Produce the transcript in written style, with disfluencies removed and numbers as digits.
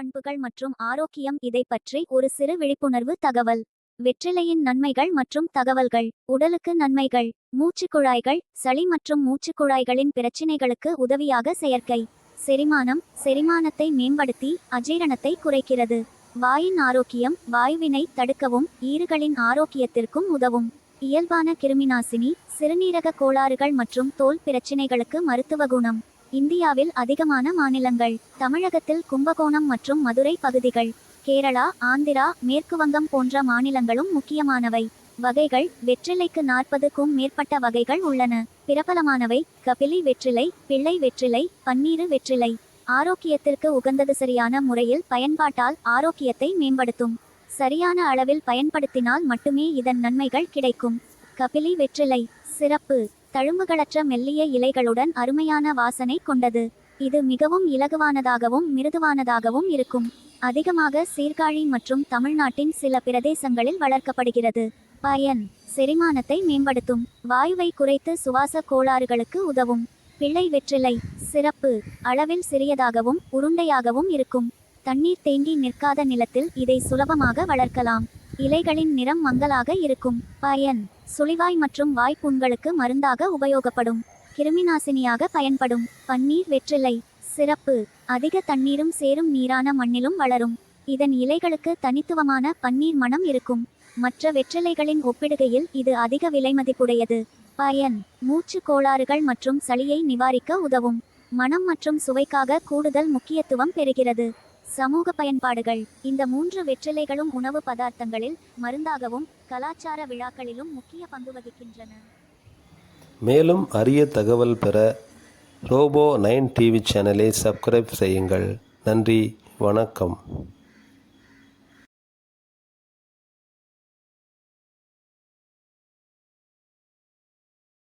பண்புகள் மற்றும் ஆரோக்கியம். இதை பற்றி ஒரு சிறு விழிப்புணர்வு தகவல். வெற்றிலையின் நன்மைகள் மற்றும் தகவல்கள். உடலுக்கு நன்மைகள். மூச்சுக்குழாய்கள். சளி மற்றும் மூச்சுக்குழாய்களின் பிரச்சினைகளுக்கு உதவியாக செயற்கை. செரிமானத்தை மேம்படுத்தி அஜீரணத்தை குறைக்கிறது. வாயின் ஆரோக்கியம். வாயுவினை தடுக்கவும் ஈறுகளின் ஆரோக்கியத்திற்கும் உதவும். இயல்பான கிருமிநாசினி. சிறுநீரக கோளாறுகள் மற்றும் தோல் பிரச்சினைகளுக்கு மருத்துவ குணம். இந்தியாவில் அதிகமான மாநிலங்கள். தமிழகத்தில் கும்பகோணம் மற்றும் மதுரை பகுதிகள். கேரளா, ஆந்திரா, மேற்கு வங்கம் போன்ற மாநிலங்களும் முக்கியமானவை. வகைகள். வெற்றிலைக்கு 40க்கும் மேற்பட்ட வகைகள் உள்ளன. பிரபலமானவை: கபிலி வெற்றிலை, பிள்ளை வெற்றிலை, பன்னீரு வெற்றிலை. ஆரோக்கியத்திற்கு உகந்தது. சரியான முறையில் பயன்பாட்டால் ஆரோக்கியத்தை மேம்படுத்தும். சரியான அளவில் பயன்படுத்தினால் மட்டுமே இதன் நன்மைகள் கிடைக்கும். கபிலி வெற்றிலை சிறப்பு: தழும்புகளற்ற மெல்லிய இலைகளுடன் அருமையான வாசனை கொண்டது. இது மிகவும் இலகுவானதாகவும் மிருதுவானதாகவும் இருக்கும். அதிகமாக சீர்காழி மற்றும் தமிழ்நாட்டின் சில பிரதேசங்களில் வளர்க்கப்படுகிறது. பயன்: செரிமானத்தை மேம்படுத்தும். வாயுவை குறைத்து சுவாச கோளாறுகளுக்கு உதவும். பிள்ளை வெற்றிலை சிறப்பு: அளவில் சிறியதாகவும் உருண்டையாகவும் இருக்கும். தண்ணீர் தேங்கி நிற்காத நிலத்தில் இதை சுலபமாக வளர்க்கலாம். இலைகளின் நிறம் மங்கலாக இருக்கும். பயன்: சுளிவாய் மற்றும் வாய்ப்புண்களுக்கு மருந்தாக உபயோகப்படும். கிருமிநாசினியாக பயன்படும். பன்னீர் வெற்றிலை சிறப்பு: அதிக தண்ணீரும் சேரும் நீரான மண்ணிலும் வளரும். இதன் இலைகளுக்கு தனித்துவமான பன்னீர் மணம் இருக்கும். மற்ற வெற்றிலைகளின் ஒப்பிடுகையில் இது அதிக விலைமதிப்புடையது. பயன்: மூச்சு கோளாறுகள் மற்றும் சளியை நிவாரிக்க உதவும். மணம் மற்றும் சுவைக்காக கூடுதல் முக்கியத்துவம் பெறுகிறது. சமூக பயன்பாடுகள். இந்த 3 வெற்றிலைகளும் உணவு பதார்த்தங்களில், மருந்தாகவும் கலாச்சார விழாக்களிலும் முக்கிய பங்கு வகிக்கின்றன. மேலும் அரிய தகவல் பெற ரோபோ 9 டிவி சேனலை சப்ஸ்கிரைப் செய்யுங்கள். நன்றி, வணக்கம்.